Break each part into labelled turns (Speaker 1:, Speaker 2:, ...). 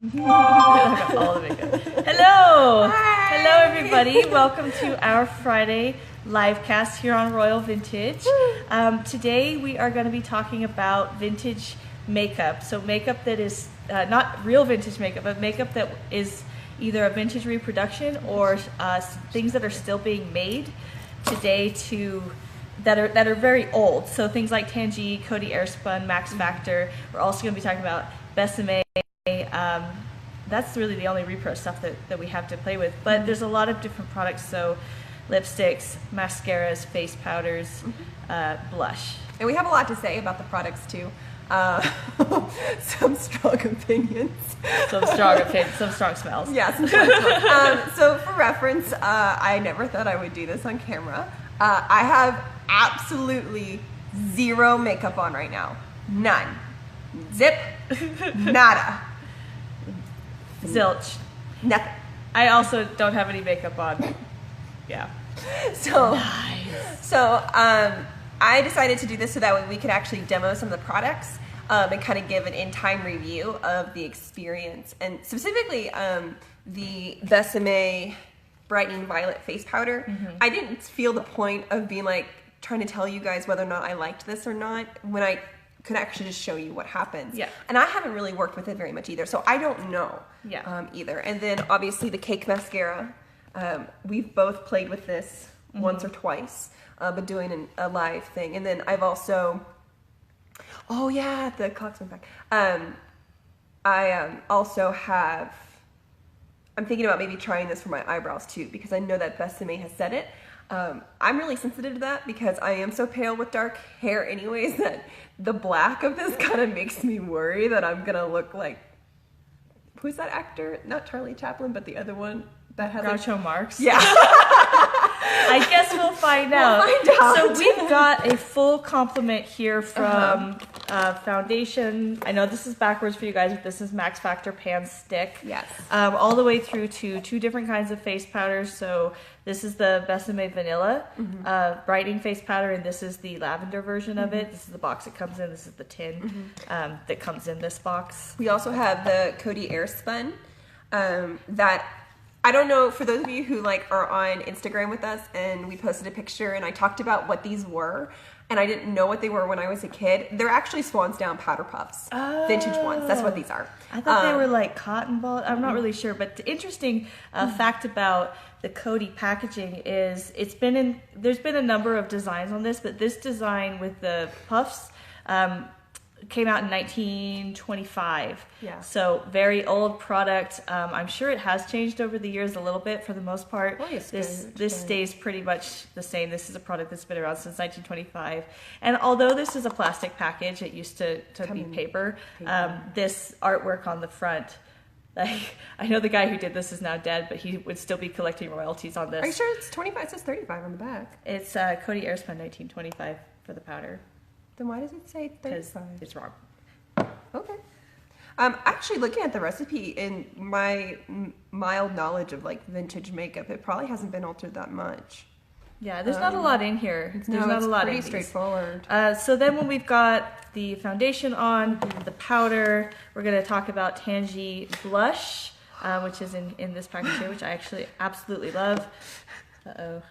Speaker 1: All the makeup. Hello!
Speaker 2: Hi.
Speaker 1: Hello everybody, welcome to our Friday live cast here on Royal Vintage. Today we are going to be talking about vintage makeup. So makeup that is not real vintage makeup, but makeup that is either a vintage reproduction or things that are still being made today that are very old. So things like Tangee, Coty Airspun, Max Factor. We're also going to be talking about Besame. That's really the only repro stuff that we have to play with, but there's a lot of different products, so lipsticks, mascaras, face powders, blush.
Speaker 2: And we have a lot to say about the products too. Some strong opinions.
Speaker 1: Some strong smells.
Speaker 2: Yeah, some strong smells. So for reference, I never thought I would do this on camera. I have absolutely zero makeup on right now. None. Zip. Nada.
Speaker 1: Zilch.
Speaker 2: Nothing.
Speaker 1: I also don't have any makeup on. Yeah.
Speaker 2: So,
Speaker 1: nice.
Speaker 2: I decided to do this so that way we could actually demo some of the products and kind of give an in-time review of the experience. And specifically, the Besame Brightening Violet Face Powder. I didn't feel the point of being like trying to tell you guys whether or not I liked this or not when I could actually just show you what happens.
Speaker 1: Yeah.
Speaker 2: And I haven't really worked with it very much either, so I don't know either. And then obviously the Cake Mascara. We've both played with this once or twice, but doing a live thing. And then I've also, oh yeah, the clock's went back. I also have, I'm thinking about maybe trying this for my eyebrows too, because I know that Besame has said it. I'm really sensitive to that because I am so pale with dark hair anyways that the black of this kind of makes me worry that I'm gonna look like, who's that actor? Not Charlie Chaplin, but the other one that has
Speaker 1: Groucho Marx?
Speaker 2: Yeah.
Speaker 1: I guess we'll find out. So we've got a full complement here from foundation. I know this is backwards for you guys, but this is Max Factor Pan-Stik.
Speaker 2: Yes.
Speaker 1: All the way through to two different kinds of face powders. So this is the Besame Vanilla brightening face powder, and this is the lavender version of it. This is the box it comes in. This is the tin that comes in this box.
Speaker 2: We also have the Coty Airspun that, I don't know, for those of you who are on Instagram with us and we posted a picture and I talked about what these were and I didn't know what they were when I was a kid. They're actually Swan's Down powder puffs. Vintage ones. That's what these are.
Speaker 1: I thought they were like cotton balls. I'm not really sure, but the interesting fact about the Coty packaging is there's been a number of designs on this, but this design with the puffs came out in 1925.
Speaker 2: Yeah.
Speaker 1: So very old product. I'm sure it has changed over the years a little bit. For the most part, this stays pretty much the same. This is a product that's been around since 1925. And although this is a plastic package, it used to be paper. This artwork on the front, I know the guy who did this is now dead, but he would still be collecting royalties on this.
Speaker 2: Are you sure it's 25? It says 35 on the back.
Speaker 1: It's Coty Airspun 1925 for the powder.
Speaker 2: Then why does it say 35?
Speaker 1: It's wrong.
Speaker 2: Okay. Actually, looking at the recipe, in my mild knowledge of vintage makeup, it probably hasn't been altered that much.
Speaker 1: Yeah, there's not a lot in here. There's not a lot in these.
Speaker 2: Pretty straightforward.
Speaker 1: So then when we've got the foundation on, the powder, we're going to talk about Tangee Blush, which is in this package here, which I actually absolutely love. Uh-oh.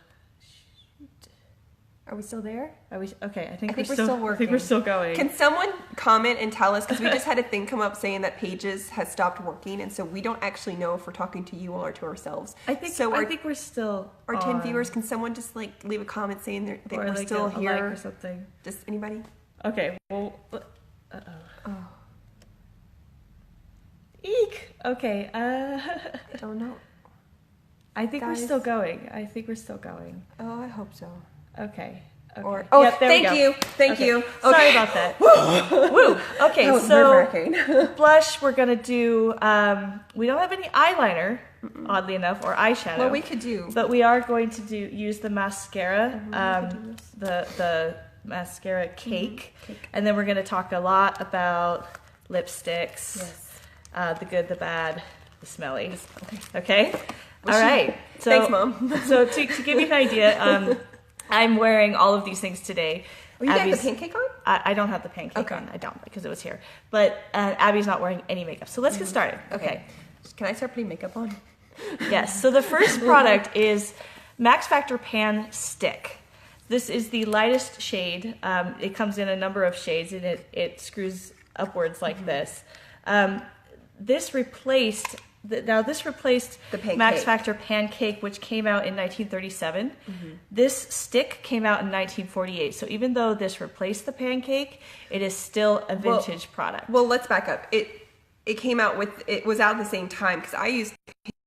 Speaker 2: Are we still there?
Speaker 1: Are we okay? I think
Speaker 2: we're still working.
Speaker 1: I think we're still going.
Speaker 2: Can someone comment and tell us, because we just had a thing come up saying that Pages has stopped working, and so we don't actually know if we're talking to you all or to ourselves.
Speaker 1: I think we're still.
Speaker 2: Our 10 viewers, can someone just leave a comment saying that we're still here?
Speaker 1: Like or something.
Speaker 2: Just anybody?
Speaker 1: Okay. Well. Oh. Eek. Okay.
Speaker 2: I don't know.
Speaker 1: I think we're still going.
Speaker 2: Oh, I hope so.
Speaker 1: Okay.
Speaker 2: Yep, thank you. Thank you. Okay.
Speaker 1: Sorry about that. Woo. Okay, so blush, we're going to do, we don't have any eyeliner, oddly enough, or eyeshadow.
Speaker 2: Well, we could do.
Speaker 1: But we are going to use the mascara, the mascara cake. And then we're going to talk a lot about lipsticks.
Speaker 2: Yes.
Speaker 1: The good, the bad, the smelly. Okay? All right. So,
Speaker 2: thanks, Mom.
Speaker 1: So to give you an idea, I'm wearing all of these things today.
Speaker 2: Oh, you got the pancake on?
Speaker 1: I don't have the pancake on. I don't, because it was here. But Abby's not wearing any makeup. So let's get started. Okay.
Speaker 2: Can I start putting makeup on?
Speaker 1: Yes. So the first product is Max Factor Pan-Stik. This is the lightest shade. It comes in a number of shades, and it screws upwards like this. This replaced the Max Factor Pancake, which came out in 1937. This stick came out in 1948. So even though this replaced the pancake, it is still a vintage product.
Speaker 2: Well, let's back up. It was out at the same time, because I used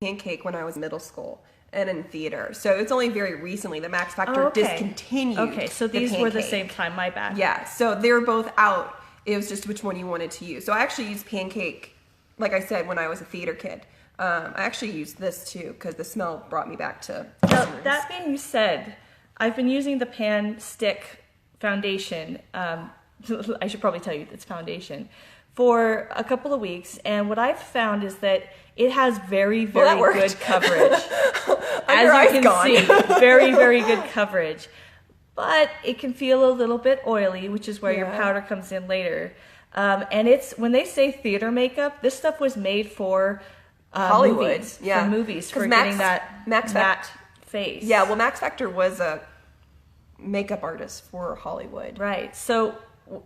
Speaker 2: pancake when I was in middle school and in theater. So it's only very recently that Max Factor discontinued.
Speaker 1: Okay, so these were the same time, my bad.
Speaker 2: Yeah, so they were both out. It was just which one you wanted to use. So I actually used pancake, like I said, when I was a theater kid. I actually used this too, because the smell brought me back to
Speaker 1: that being said, I've been using the Pan-Stik foundation. I should probably tell you it's foundation for a couple of weeks, and what I've found is that it has very, very good coverage. As you can see, very, very good coverage. But it can feel a little bit oily, which is where your powder comes in later. And when they say theater makeup, this stuff was made for
Speaker 2: Hollywood,
Speaker 1: movies, for getting that matte face.
Speaker 2: Yeah, well, Max Factor was a makeup artist for Hollywood.
Speaker 1: Right. So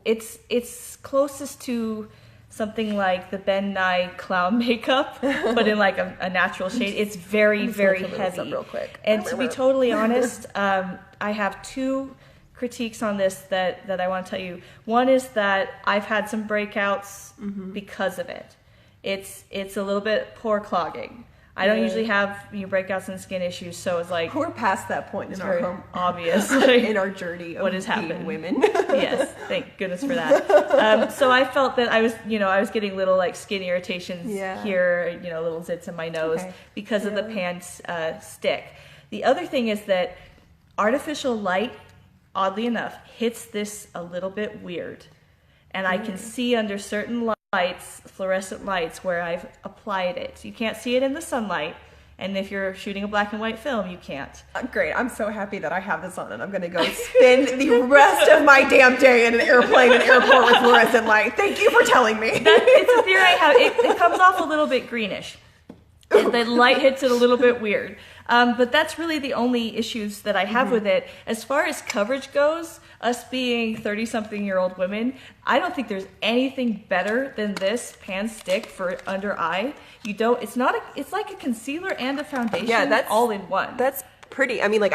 Speaker 1: it's closest to something like the Ben Nye clown makeup, but in like a natural shade. It's very, very heavy.
Speaker 2: Real quick.
Speaker 1: And to be totally honest, I have two critiques on this that I want to tell you. One is that I've had some breakouts because of it. It's a little bit pore clogging. I don't usually have breakouts and skin issues, so it's like
Speaker 2: we're past that point in our home,
Speaker 1: obvious
Speaker 2: in our journey of
Speaker 1: what has happened.
Speaker 2: Women.
Speaker 1: Yes, thank goodness for that. So I felt that I was getting little like skin irritations here, little zits in my nose because of the Pan-Stik. The other thing is that artificial light, oddly enough, hits this a little bit weird, and I can see under certain lights, fluorescent lights, where I've applied it. You can't see it in the sunlight, and if you're shooting a black and white film, you can't.
Speaker 2: Great. I'm so happy that I have this on, and I'm going to go spend the rest of my damn day in an airplane and airport with fluorescent light. Thank you for telling me.
Speaker 1: It's a theory I have. It comes off a little bit greenish. The light hits it a little bit weird. But that's really the only issues that I have with it. As far as coverage goes, us being 30-something-year-old women, I don't think there's anything better than this Pan-Stik for under eye. It's like a concealer and a foundation that's all in one.
Speaker 2: That's pretty. I mean, like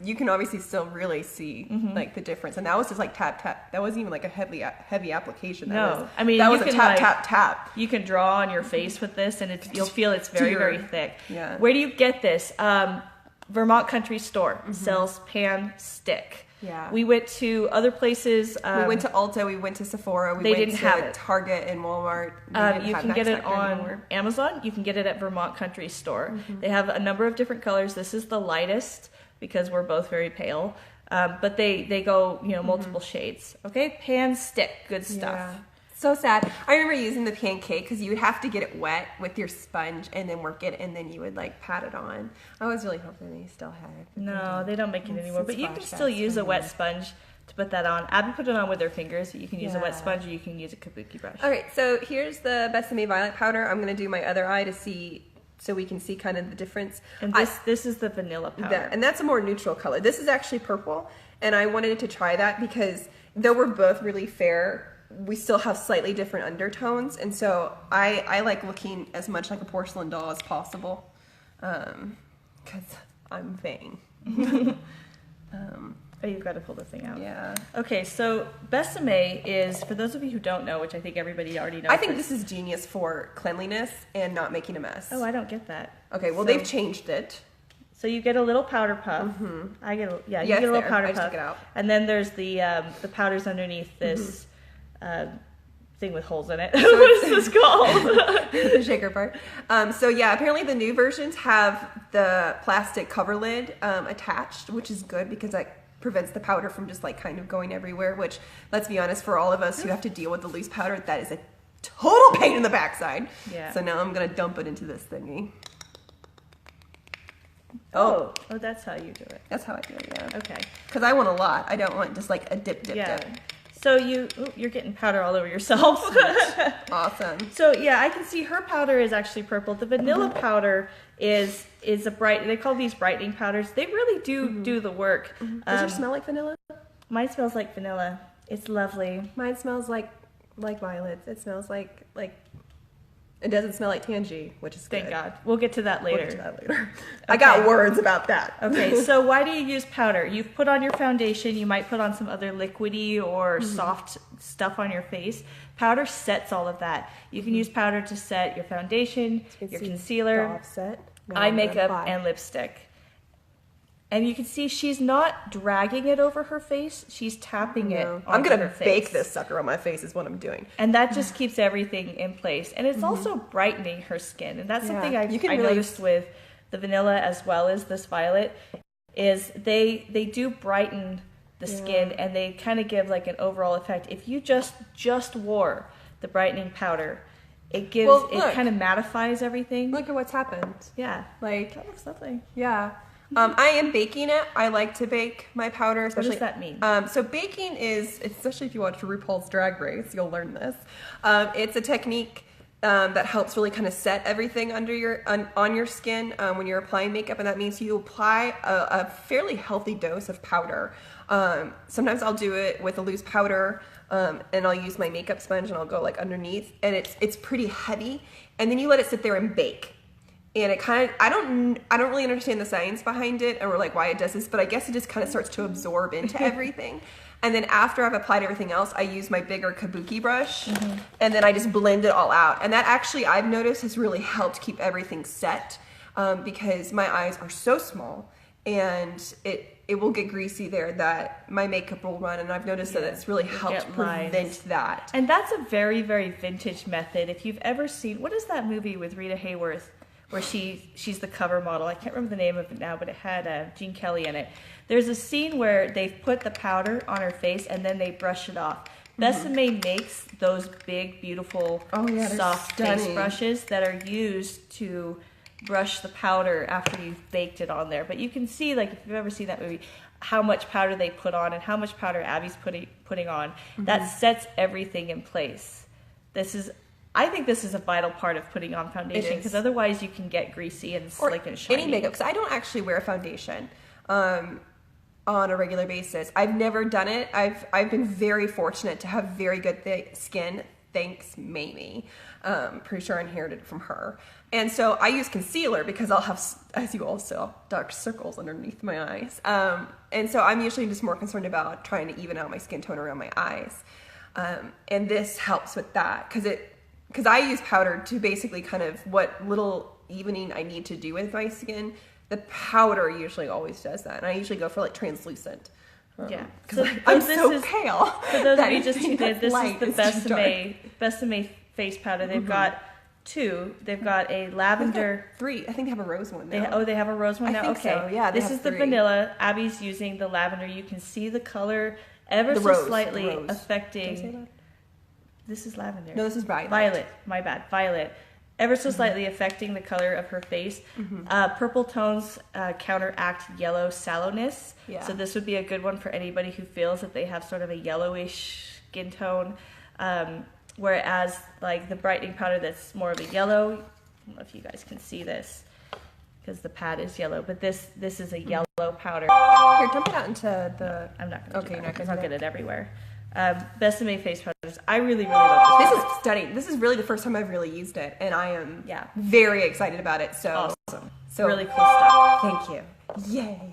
Speaker 2: you can obviously still really see like the difference. And that was just like tap, tap. That wasn't even like a heavy application. That was a tap, tap, tap.
Speaker 1: You can draw on your face with this, and you'll feel it's very, very thick.
Speaker 2: Yeah.
Speaker 1: Where do you get this? Vermont Country Store sells Pan-Stik.
Speaker 2: Yeah.
Speaker 1: We went to other places.
Speaker 2: We went to Ulta. We went to Sephora. We went to Target and Walmart.
Speaker 1: You can get it on Amazon. You can get it at Vermont Country Store. They have a number of different colors. This is the lightest because we're both very pale. But they go multiple shades. Okay, Pan-Stik, good stuff.
Speaker 2: Yeah. So sad. I remember using the pancake because you would have to get it wet with your sponge and then work it, and then you would like pat it on. I was really hoping they still had it.
Speaker 1: No, they don't make it anymore. But you can still use a wet sponge to put that on. Abby put it on with her fingers. You can use a wet sponge, or you can use a kabuki brush.
Speaker 2: All right, so here's the Besame Violet powder. I'm going to do my other eye so we can see kind of the difference.
Speaker 1: And this is the vanilla powder.
Speaker 2: And that's a more neutral color. This is actually purple, and I wanted to try that because though we're both really fair, we still have slightly different undertones, and so I like looking as much like a porcelain doll as possible because I'm vain.
Speaker 1: You've got to pull the thing out.
Speaker 2: Yeah.
Speaker 1: Okay, so Besame is, for those of you who don't know, which I think everybody already knows.
Speaker 2: I think this is genius for cleanliness and not making a mess.
Speaker 1: Oh, I don't get that.
Speaker 2: Okay, well, they've changed it.
Speaker 1: So you get a little powder puff. I get you get a little powder puff.
Speaker 2: I took it out.
Speaker 1: And then there's the powders underneath this thing with holes in it. What is this called?
Speaker 2: The shaker part. So yeah, apparently the new versions have the plastic cover lid attached, which is good because that prevents the powder from just like kind of going everywhere, which, let's be honest, for all of us who have to deal with the loose powder, that is a total pain in the backside.
Speaker 1: Yeah.
Speaker 2: So now I'm going to dump it into this thingy.
Speaker 1: Oh, that's how you do it.
Speaker 2: That's how I do it, yeah.
Speaker 1: Okay.
Speaker 2: Because I want a lot. I don't want just like a dip.
Speaker 1: So you're getting powder all over yourself.
Speaker 2: Awesome.
Speaker 1: So yeah, I can see her powder is actually purple. The vanilla powder is a bright. They call these brightening powders. They really do the work.
Speaker 2: Does yours smell like vanilla?
Speaker 1: Mine smells like vanilla. It's lovely.
Speaker 2: Mine smells like violets. It smells like it doesn't smell like Tangee, which is good.
Speaker 1: Thank God. We'll get to that later.
Speaker 2: We'll get to that later. I got words about that.
Speaker 1: Okay, so why do you use powder? You put on your foundation, you might put on some other liquidy or soft stuff on your face. Powder sets all of that. You can use powder to set your foundation, your concealer,
Speaker 2: offset,
Speaker 1: eye makeup, and lipstick. And you can see she's not dragging it over her face, she's tapping it onto
Speaker 2: I'm going to
Speaker 1: her face.
Speaker 2: bake this sucker on my face is what I'm doing.
Speaker 1: And that just keeps everything in place. And it's also brightening her skin. And that's something I noticed with the vanilla as well as this violet, is they do brighten the skin and they kind of give like an overall effect. If you just wore the brightening powder, it gives, it kind of mattifies everything.
Speaker 2: Look at what's happened.
Speaker 1: Yeah.
Speaker 2: Like,
Speaker 1: that looks lovely.
Speaker 2: Yeah. I am baking it. I like to bake my powder, especially.
Speaker 1: What does that mean?
Speaker 2: So baking is, especially if you watch RuPaul's Drag Race, you'll learn this. It's a technique that helps really kind of set everything under on your skin when you're applying makeup, and that means you apply a fairly healthy dose of powder. Sometimes I'll do it with a loose powder, and I'll use my makeup sponge and I'll go like underneath, and it's pretty heavy, and then you let it sit there and bake. And it kind of, I don't really understand the science behind it or like why it does this, but I guess it just kind of starts to absorb into everything. And then after I've applied everything else, I use my bigger kabuki brush and then I just blend it all out. And that actually, I've noticed, has really helped keep everything set because my eyes are so small and it will get greasy there that my makeup will run, and I've noticed that it's really helped prevent that.
Speaker 1: And that's a very, very vintage method. If you've ever seen, what is that movie with Rita Hayworth where she's the cover model? I can't remember the name of it now, but it had Gene Kelly in it. There's a scene where they've put the powder on her face and then they brush it off. Besame makes those big, beautiful, soft face brushes that are used to brush the powder after you've baked it on there. But you can see, like, if you've ever seen that movie, how much powder they put on and how much powder Abby's putting on. That sets everything in place. I think this is a vital part of putting on foundation, because otherwise you can get greasy and slick and shiny.
Speaker 2: Any makeup, because I don't actually wear foundation on a regular basis. I've never done it. I've been very fortunate to have very good skin, thanks Mamie. Pretty sure I inherited it from her. And so I use concealer because I'll have, as you all saw, dark circles underneath my eyes. And so I'm usually just more concerned about trying to even out my skin tone around my eyes. And this helps with that because I use powder to basically kind of what little evening I need to do with my skin. The powder usually always does that. And I usually go for like translucent. Because I'm so pale.
Speaker 1: For those of you just who did, this is the Besame face powder. They've got two. They've got a lavender.
Speaker 2: Three. I think they have a rose one now.
Speaker 1: They have a rose one now?
Speaker 2: I think so, yeah.
Speaker 1: This is the vanilla. Abby's using the lavender. You can see the color ever so slightly affecting.
Speaker 2: Did I say that?
Speaker 1: This is lavender.
Speaker 2: No, this is violet.
Speaker 1: Violet. My bad. Violet. Ever so slightly affecting the color of her face. Purple tones counteract yellow sallowness. Yeah. So this would be a good one for anybody who feels that they have sort of a yellowish skin tone. Whereas like the brightening powder that's more of a yellow, I don't know if you guys can see this because the pad is yellow, but this is a yellow powder.
Speaker 2: Here, dump it out into the...
Speaker 1: I'm not going to do that because I'll get it everywhere. Besame face powders. I really love this.
Speaker 2: This is stunning. This is really the first time I've really used it, and I am very excited about it. So
Speaker 1: awesome.
Speaker 2: So
Speaker 1: really cool stuff.
Speaker 2: Thank you. Yay.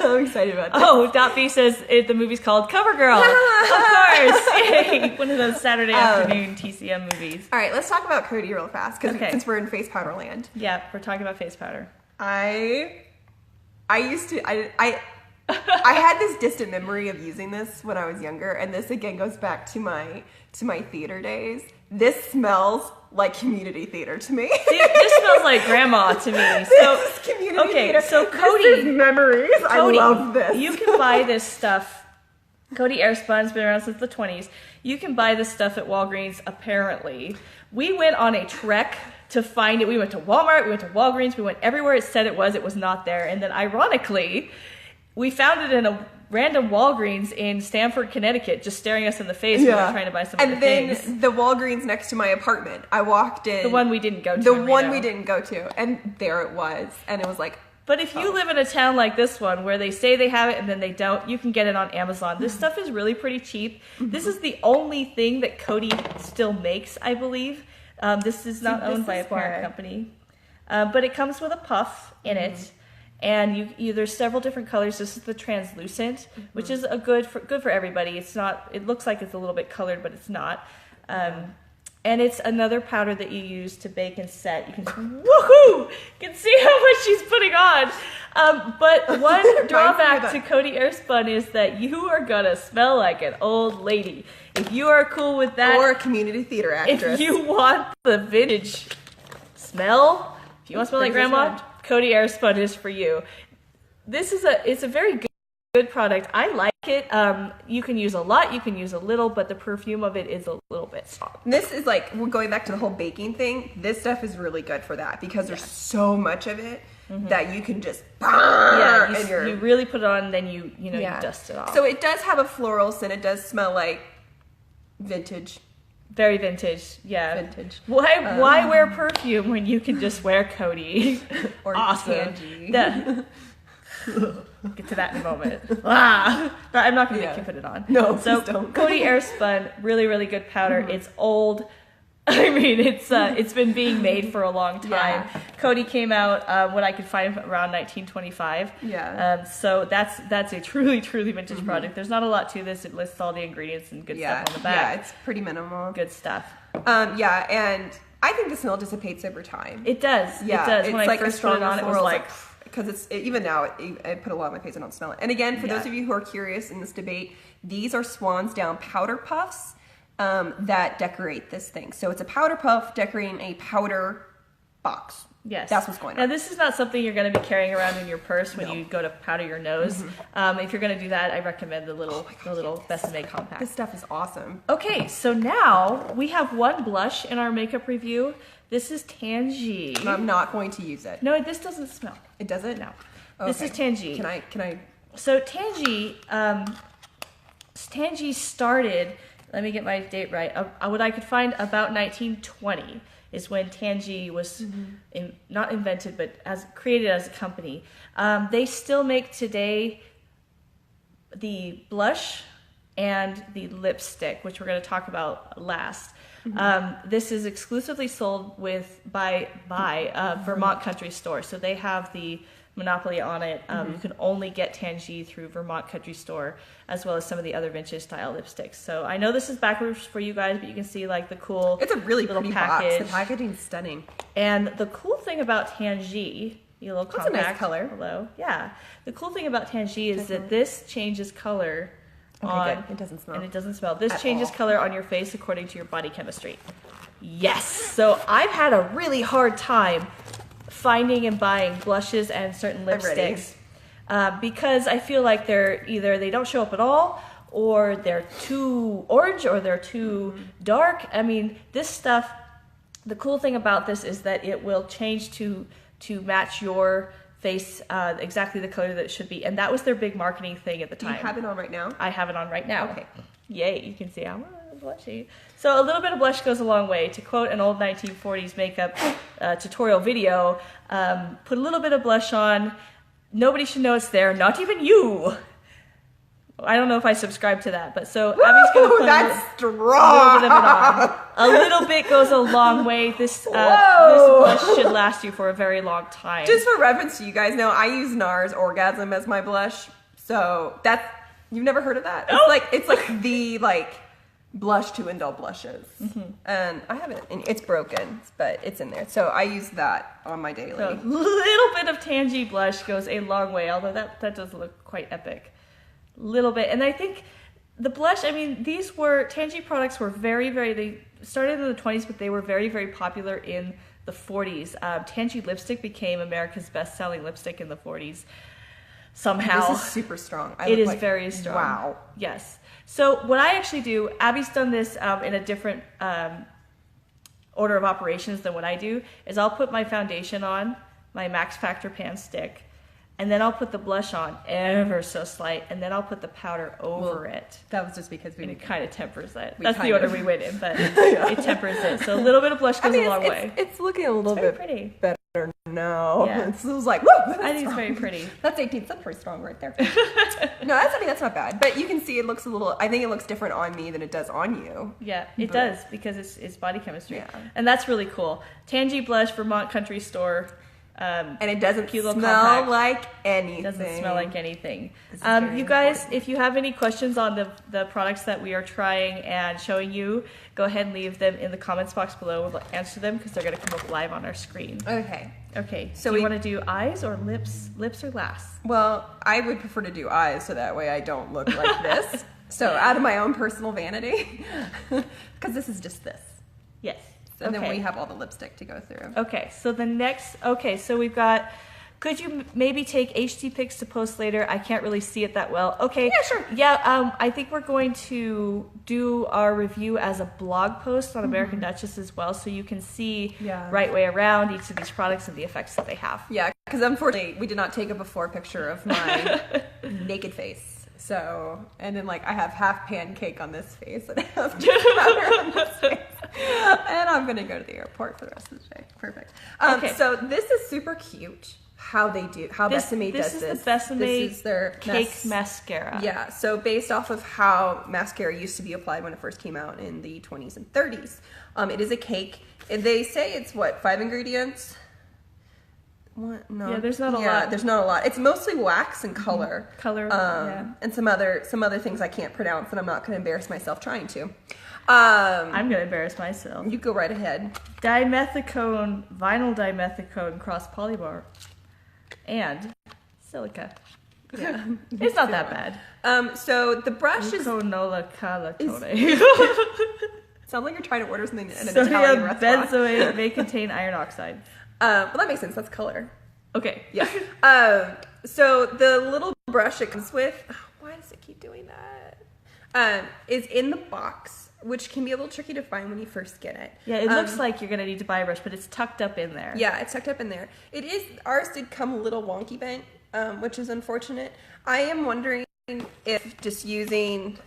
Speaker 2: I'm excited about this.
Speaker 1: Oh, Dot B says the movie's called CoverGirl. Of course. Yay. One of those Saturday afternoon TCM movies.
Speaker 2: All right, let's talk about Coty real fast since we're in face powder land.
Speaker 1: Yeah, we're talking about face powder.
Speaker 2: I used to I had this distant memory of using this when I was younger, and this again goes back to my theater days. This smells like community theater to me.
Speaker 1: This smells like grandma to me.
Speaker 2: This is community theater.
Speaker 1: So Coty,
Speaker 2: this is memories. Coty, I love this.
Speaker 1: You can buy this stuff. Coty Airspun's been around since the 20s. You can buy this stuff at Walgreens. Apparently, we went on a trek to find it. We went to Walmart, we went to Walgreens, we went everywhere it said it was not there. And then ironically, we found it in a random Walgreens in Stamford, Connecticut, just staring us in the face when we were trying to buy some of the things.
Speaker 2: And then the Walgreens next to my apartment, I walked in.
Speaker 1: The one we didn't go to.
Speaker 2: The one we didn't go to. And there it was. And it was like,
Speaker 1: but if you live in a town like this one where they say they have it and then they don't, you can get it on Amazon. This stuff is really pretty cheap. This is the only thing that Coty still makes, I believe. This is not owned by a parent company. But it comes with a puff in it. And there's several different colors. This is the translucent, which is a good for everybody. It's not. It looks like it's a little bit colored, but it's not. And it's another powder that you use to bake and set. You can woohoo! You can see how much she's putting on. But one drawback to Coty Airspun is that you are gonna smell like an old lady. If you are cool with that,
Speaker 2: or a community theater actress.
Speaker 1: If you want the vintage smell, if you want to smell like grandma, Coty Airspun is for you. It's a very good product. I like it. You can use a lot, you can use a little, but the perfume of it is a little bit strong.
Speaker 2: This is like, we're going back to the whole baking thing. This stuff is really good for that because there's so much of it that you can just
Speaker 1: you really put it on, and then you dust it off.
Speaker 2: So it does have a floral scent. It does smell like vintage.
Speaker 1: Very vintage, yeah.
Speaker 2: Vintage.
Speaker 1: Why wear perfume when you can just wear Coty?
Speaker 2: Or
Speaker 1: awesome.
Speaker 2: Tangee.
Speaker 1: Get to that in a moment. But I'm not going to make you put it on.
Speaker 2: No,
Speaker 1: so
Speaker 2: please don't.
Speaker 1: Coty Airspun, really, really good powder. It's old. I mean, it's been being made for a long time.
Speaker 2: Yeah.
Speaker 1: Coty came out when I could find around 1925.
Speaker 2: Yeah.
Speaker 1: So that's a truly, truly vintage product. There's not a lot to this. It lists all the ingredients and good stuff on the back.
Speaker 2: Yeah, it's pretty minimal.
Speaker 1: Good stuff.
Speaker 2: Yeah, and I think the smell dissipates over time.
Speaker 1: It does.
Speaker 2: Yeah,
Speaker 1: it does.
Speaker 2: it's
Speaker 1: When
Speaker 2: like
Speaker 1: I first put it on, it was like...
Speaker 2: Because even now, I put a lot on my face, I don't smell it. And again, for those of you who are curious in this debate, these are Swan's Down powder puffs that decorate this thing. So it's a powder puff decorating a powder box.
Speaker 1: Yes.
Speaker 2: That's what's going on.
Speaker 1: Now, this is not something you're going to be carrying around in your purse when you go to powder your nose. If you're going to do that, I recommend the little Besame compact.
Speaker 2: This stuff is awesome.
Speaker 1: Okay, so now we have one blush in our makeup review. This is Tangee.
Speaker 2: And I'm not going to use it.
Speaker 1: No, this doesn't smell.
Speaker 2: It doesn't?
Speaker 1: No.
Speaker 2: Okay.
Speaker 1: This is Tangee.
Speaker 2: Can I?
Speaker 1: So Tangee started, let me get my date right, what I could find about 1920 is when Tangee was not invented, but created as a company. They still make today the blush and the lipstick, which we're going to talk about last. This is exclusively sold by Vermont Country Store. So they have the monopoly on it. You can only get Tangee through Vermont Country Store, as well as some of the other vintage style lipsticks. So I know this is backwards for you guys, but you can see like the cool
Speaker 2: It's a really
Speaker 1: little
Speaker 2: pretty
Speaker 1: package.
Speaker 2: box. The packaging's stunning.
Speaker 1: And the cool thing about Tangee, a little compact.
Speaker 2: That's a nice color.
Speaker 1: Hello. Yeah. The cool thing about Tangee is that this changes color
Speaker 2: good. It doesn't smell.
Speaker 1: And it doesn't smell. This
Speaker 2: At
Speaker 1: changes
Speaker 2: all.
Speaker 1: color on your face according to your body chemistry. Yes. So I've had a really hard time finding and buying blushes and certain lipsticks because I feel like they don't show up at all, or they're too orange, or they're too dark. I mean, this stuff, the cool thing about this is that it will change to match your face exactly the color that it should be, and that was their big marketing thing at the time.
Speaker 2: Do you have it on right now?
Speaker 1: I have it on right now.
Speaker 2: Okay.
Speaker 1: Yay, you can see I'm blushy. So a little bit of blush goes a long way. To quote an old 1940s makeup tutorial video, put a little bit of blush on. Nobody should know it's there, not even you. I don't know if I subscribe to that, but so Abby's going to put a little bit of it on. A little bit goes a long way. This blush should last you for a very long time.
Speaker 2: Just for reference, you guys know I use NARS Orgasm as my blush, so you've never heard of that?
Speaker 1: Nope.
Speaker 2: It's like the blush to end all blushes, and I have it. And it's broken, but it's in there, so I use that on my daily.
Speaker 1: So a little bit of Tangee blush goes a long way, although that does look quite epic. Little bit. And I think the blush, I mean, Tangee products were they started in the 20s, but they were very, very popular in the 40s. Tangee lipstick became America's best-selling lipstick in the 40s somehow.
Speaker 2: This is super strong.
Speaker 1: It is very strong.
Speaker 2: Wow.
Speaker 1: Yes. So what I actually do, Abby's done this in a different order of operations than what I do is I'll put my foundation on, my MAC Factor Pan-Stik, and then I'll put the blush on ever so slight, and then I'll put the powder over it.
Speaker 2: That was just because
Speaker 1: it kind of tempers it. That's the order we went in, but it tempers it. So a little bit of blush goes a long way.
Speaker 2: It's looking a little bit
Speaker 1: pretty.
Speaker 2: better now.
Speaker 1: Yeah.
Speaker 2: It was like, woo!
Speaker 1: I think it's very pretty.
Speaker 2: That's 18th. That's pretty strong right there. No, that's not bad. But you can see it looks a little, I think it looks different on me than it does on you.
Speaker 1: Yeah, it does because it's body chemistry. Yeah. And that's really cool. Tangee Blush, Vermont Country Store.
Speaker 2: And it doesn't smell like anything.
Speaker 1: Doesn't smell like anything. You guys, if you have any questions on the products that we are trying and showing you, go ahead and leave them in the comments box below. We'll answer them because they're going to come up live on our screen. Okay. So do you want to do eyes or lips? Lips or last?
Speaker 2: Well, I would prefer to do eyes so that way I don't look like this. So out of my own personal vanity, because this is just this.
Speaker 1: Yes.
Speaker 2: And then we have all the lipstick to go through.
Speaker 1: Okay, so we've got, could you maybe take HD pics to post later? I can't really see it that well. Okay.
Speaker 2: Yeah, sure.
Speaker 1: Yeah, I think we're going to do our review as a blog post on American Duchess as well, so you can see right way around each of these products and the effects that they have.
Speaker 2: Yeah, because unfortunately, we did not take a before picture of my naked face. So, and then like I have half pancake on this face and half powder on this face. And I'm going to go to the airport for the rest of the day. Perfect. Okay. So this is super cute how Besame does this.
Speaker 1: This is the Besame
Speaker 2: this is their
Speaker 1: cake mascara.
Speaker 2: Yeah. So based off of how mascara used to be applied when it first came out in the 20s and 30s. It is a cake. They say it's what, 5 ingredients? What? No.
Speaker 1: Yeah, there's not a lot.
Speaker 2: Yeah, there's not a lot. It's mostly wax and color. And some other things I can't pronounce, and I'm not going to embarrass myself trying to.
Speaker 1: I'm going to embarrass myself.
Speaker 2: You go right ahead.
Speaker 1: Dimethicone, vinyl dimethicone cross polymer, and silica. Yeah, it's not that bad.
Speaker 2: So the brush is.
Speaker 1: Sounds
Speaker 2: like you're trying to order something in an Italian restaurant.
Speaker 1: Benzoate may contain iron oxide.
Speaker 2: Well, that makes sense. That's color.
Speaker 1: Okay.
Speaker 2: Yeah. So the little brush it comes with, why does it keep doing that? Is in the box, which can be a little tricky to find when you first get it.
Speaker 1: Yeah, it looks like you're going to need to buy a brush, but it's tucked up in there.
Speaker 2: Yeah, it's tucked up in there. Ours did come a little wonky bent, which is unfortunate. I am wondering if just using...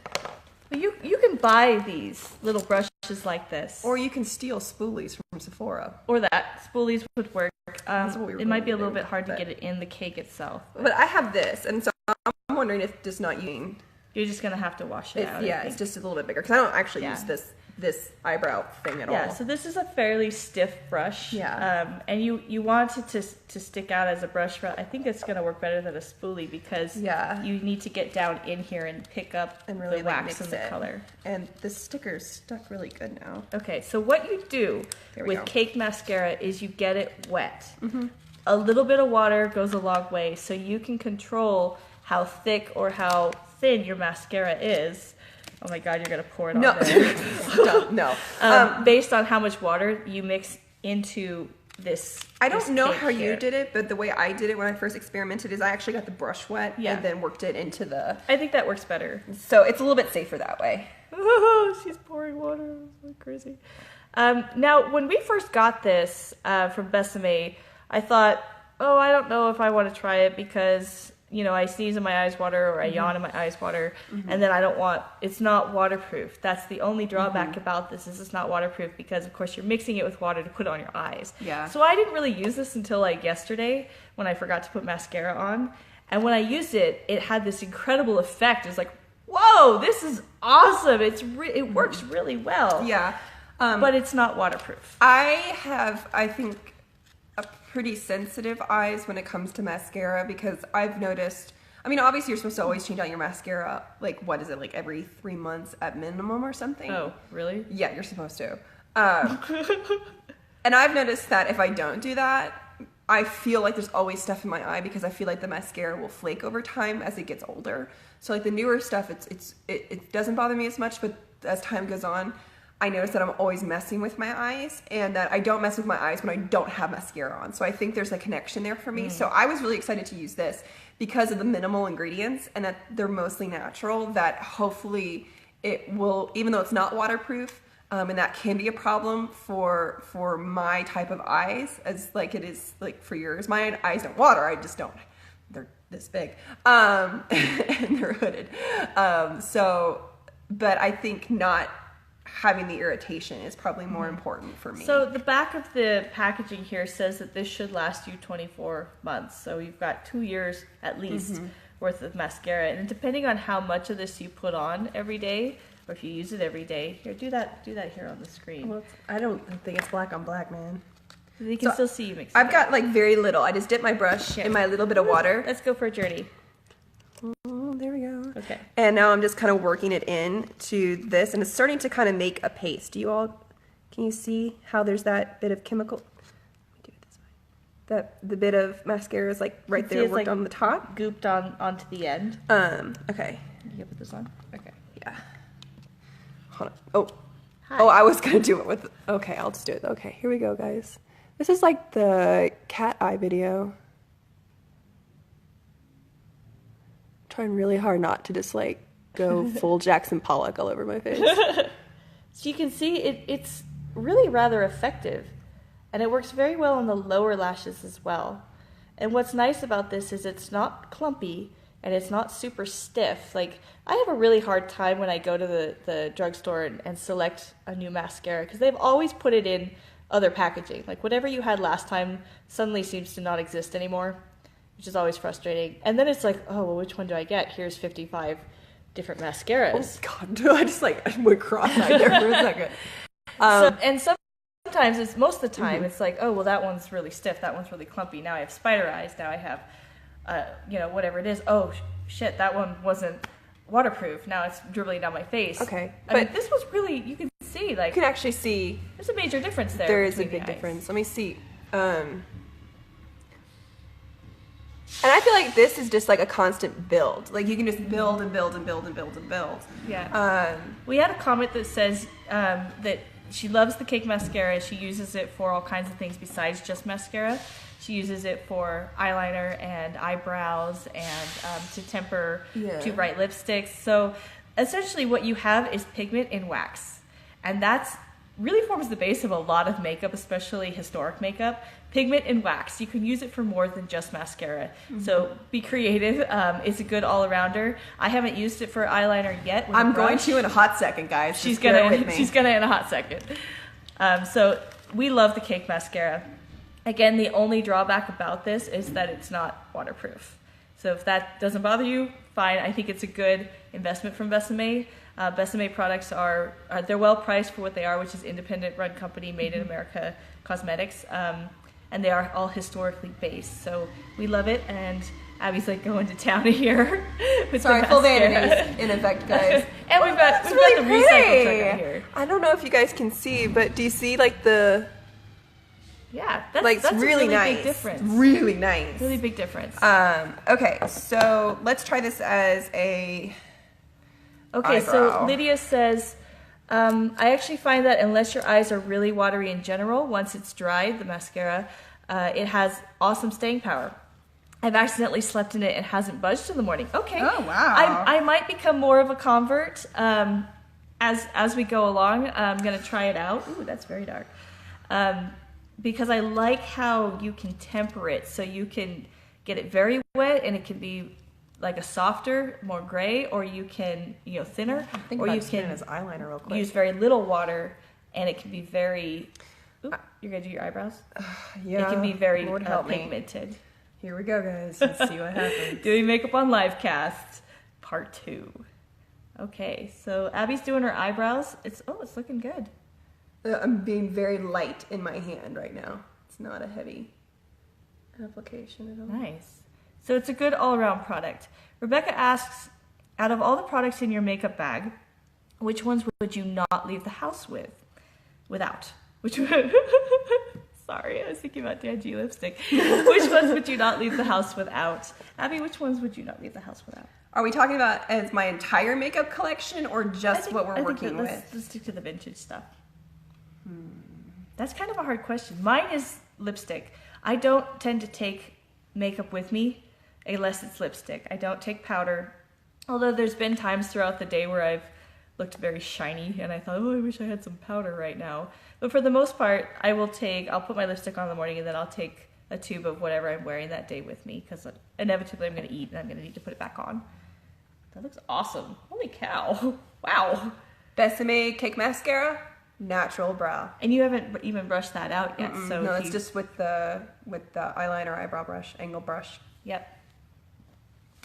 Speaker 1: Well, you can buy these little brushes like this.
Speaker 2: Or you can steal spoolies from Sephora.
Speaker 1: Or that. Spoolies would work. It might be a little bit hard to get it in the cake itself.
Speaker 2: But I have this, and so I'm wondering if just not using...
Speaker 1: You're just going to have to wash it out.
Speaker 2: Yeah, it's just a little bit bigger, because I don't actually use this eyebrow thing at all.
Speaker 1: Yeah, so this is a fairly stiff brush.
Speaker 2: Yeah.
Speaker 1: And you want it to stick out as a brush, but I think it's going to work better than a spoolie because you need to get down in here and pick up and really the wax and the color.
Speaker 2: And the sticker's stuck really good now.
Speaker 1: Okay, so what you do with cake mascara is you get it wet. A little bit of water goes a long way, so you can control how thick or how thin your mascara is. Oh my God, you're gonna pour it on there.
Speaker 2: No.
Speaker 1: Based on how much water you mix into this.
Speaker 2: I don't know how you did it, but the way I did it when I first experimented is I actually got the brush wet and then worked it into the...
Speaker 1: I think that works better.
Speaker 2: So it's a little bit safer that way.
Speaker 1: Oh, she's pouring water. It's like crazy. Now, when we first got this from Besame, I thought, oh, I don't know if I want to try it because... You know, I sneeze and my eyes water or I yawn and my eyes water and then it's not waterproof. That's the only drawback about this is it's not waterproof because of course you're mixing it with water to put on your eyes.
Speaker 2: Yeah.
Speaker 1: So I didn't really use this until like yesterday when I forgot to put mascara on. And when I used it, it had this incredible effect. It's like, whoa, this is awesome. It works really well.
Speaker 2: Yeah.
Speaker 1: But it's not waterproof.
Speaker 2: I think, pretty sensitive eyes when it comes to mascara because I've noticed, I mean, obviously you're supposed to always change out your mascara, like, what is it, like every 3 months at minimum or something?
Speaker 1: Oh, really?
Speaker 2: Yeah, you're supposed to. And I've noticed that if I don't do that, I feel like there's always stuff in my eye because I feel like the mascara will flake over time as it gets older. So like the newer stuff, it doesn't bother me as much, but as time goes on, I notice that I'm always messing with my eyes and that I don't mess with my eyes when I don't have mascara on. So I think there's a connection there for me. So I was really excited to use this because of the minimal ingredients and that they're mostly natural, that hopefully it will, even though it's not waterproof, And that can be a problem for my type of eyes, as like it is like for yours. My eyes don't water, I just don't. They're this big, and they're hooded. But I think not having the irritation is probably more important for me.
Speaker 1: So the back of the packaging here says that this should last you 24 months. So you've got 2 years at least worth of mascara. And depending on how much of this you put on every day, or if you use it every day, here, do that here on the screen.
Speaker 2: Well, I don't think it's black on black, man.
Speaker 1: They can still see you mix it.
Speaker 2: I've got like very little. I just dip my brush in my little bit of water.
Speaker 1: Let's go for a journey.
Speaker 2: Oh, there we go.
Speaker 1: Okay.
Speaker 2: And now I'm just kind of working it in to this, and it's starting to kind of make a paste. Can you see how there's that bit of chemical? Let me do it this way. The bit of mascara is like right there, worked on the top.
Speaker 1: Gooped onto the end.
Speaker 2: Okay.
Speaker 1: You put this on? Okay.
Speaker 2: Yeah. Hold on. Oh.
Speaker 1: Hi.
Speaker 2: Oh, I was gonna do it with. Okay, I'll just do it. Okay, here we go, guys. This is like the cat eye video. Trying really hard not to just like go full Jackson Pollock all over my face.
Speaker 1: So you can see it's really rather effective, and it works very well on the lower lashes as well. And what's nice about this is it's not clumpy and it's not super stiff. Like, I have a really hard time when I go to the drugstore and select a new mascara, because they've always put it in other packaging. Like, whatever you had last time suddenly seems to not exist anymore, which is always frustrating. And then it's like, oh, well, which one do I get? Here's 55 different mascaras.
Speaker 2: Oh, God. I just like went cross-eyed there for a second.
Speaker 1: And sometimes, it's most of the time, it's like, oh, well, that one's really stiff. That one's really clumpy. Now I have spider eyes. Now I have, whatever it is. Oh, shit, that one wasn't waterproof. Now it's dribbling down my face.
Speaker 2: Okay.
Speaker 1: I mean, this was really, you can see, like,
Speaker 2: You can actually see
Speaker 1: there's a major difference there.
Speaker 2: there is a
Speaker 1: between
Speaker 2: big
Speaker 1: the eyes.
Speaker 2: difference. Let me see. And I feel like this is just like a constant build. Like, you can just build and build and build and build and build.
Speaker 1: Yeah. We had a comment that says that she loves the cake mascara. She uses it for all kinds of things besides just mascara. She uses it for eyeliner and eyebrows and to temper too bright lipsticks. So essentially what you have is pigment in wax. And that's really forms the base of a lot of makeup, especially historic makeup. Pigment in wax. You can use it for more than just mascara. So be creative. It's a good all-arounder. I haven't used it for eyeliner yet.
Speaker 2: I'm going to in a hot second, guys.
Speaker 1: She's gonna in a hot second. So we love the cake mascara. Again, the only drawback about this is that it's not waterproof. So if that doesn't bother you, fine. I think it's a good investment from Besame. Besame products they're well priced for what they are, which is independent run company, made in America cosmetics. And they are all historically based. So we love it, and Abby's like going to town here. With
Speaker 2: Sorry,
Speaker 1: the
Speaker 2: full
Speaker 1: mascara.
Speaker 2: vanity in effect, guys.
Speaker 1: And we've got the recycle truck right here.
Speaker 2: I don't know if you guys can see, but do you see like the...
Speaker 1: Yeah,
Speaker 2: that's
Speaker 1: really
Speaker 2: really nice.
Speaker 1: Big difference.
Speaker 2: Really nice.
Speaker 1: Really big difference.
Speaker 2: Okay, so let's try this as a
Speaker 1: Okay,
Speaker 2: eyebrow.
Speaker 1: so Lydia says, I actually find that unless your eyes are really watery in general, once it's dried, the mascara, it has awesome staying power. I've accidentally slept in it and hasn't budged in the morning. Okay.
Speaker 2: Oh, wow.
Speaker 1: I might become more of a convert as we go along. I'm going to try it out. Ooh, that's very dark. Because I like how you can temper it. So you can get it very wet and it can be like a softer, more gray, or you can, thinner, or you can
Speaker 2: as eyeliner real quick.
Speaker 1: use very little water, and it can be very. Ooh, you're gonna do your eyebrows.
Speaker 2: Yeah,
Speaker 1: it can be very
Speaker 2: Lord help me.
Speaker 1: pigmented.
Speaker 2: Here we go, guys. Let's see what happens.
Speaker 1: Doing makeup on Livecast, part 2. Okay, so Abby's doing her eyebrows. It's looking good.
Speaker 2: I'm being very light in my hand right now. It's not a heavy application at all.
Speaker 1: Nice. So it's a good all-around product. Rebecca asks, out of all the products in your makeup bag, which ones would you not leave the house without? Sorry, I was thinking about Tangee Lipstick. Which ones would you not leave the house without? Abby, which ones would you not leave the house without?
Speaker 2: Are we talking about as my entire makeup collection or just what we're working with?
Speaker 1: Let's stick to the vintage stuff. That's kind of a hard question. Mine is lipstick. I don't tend to take makeup with me unless it's lipstick. I don't take powder. Although there's been times throughout the day where I've looked very shiny, and I thought, oh, I wish I had some powder right now. But for the most part, I'll put my lipstick on in the morning, and then I'll take a tube of whatever I'm wearing that day with me, because inevitably I'm going to eat, and I'm going to need to put it back on. That looks awesome. Holy cow. Wow.
Speaker 2: Besame Cake Mascara, natural brow.
Speaker 1: And you haven't even brushed that out yet. So
Speaker 2: no, it's just with the eyeliner eyebrow brush, angle brush.
Speaker 1: Yep.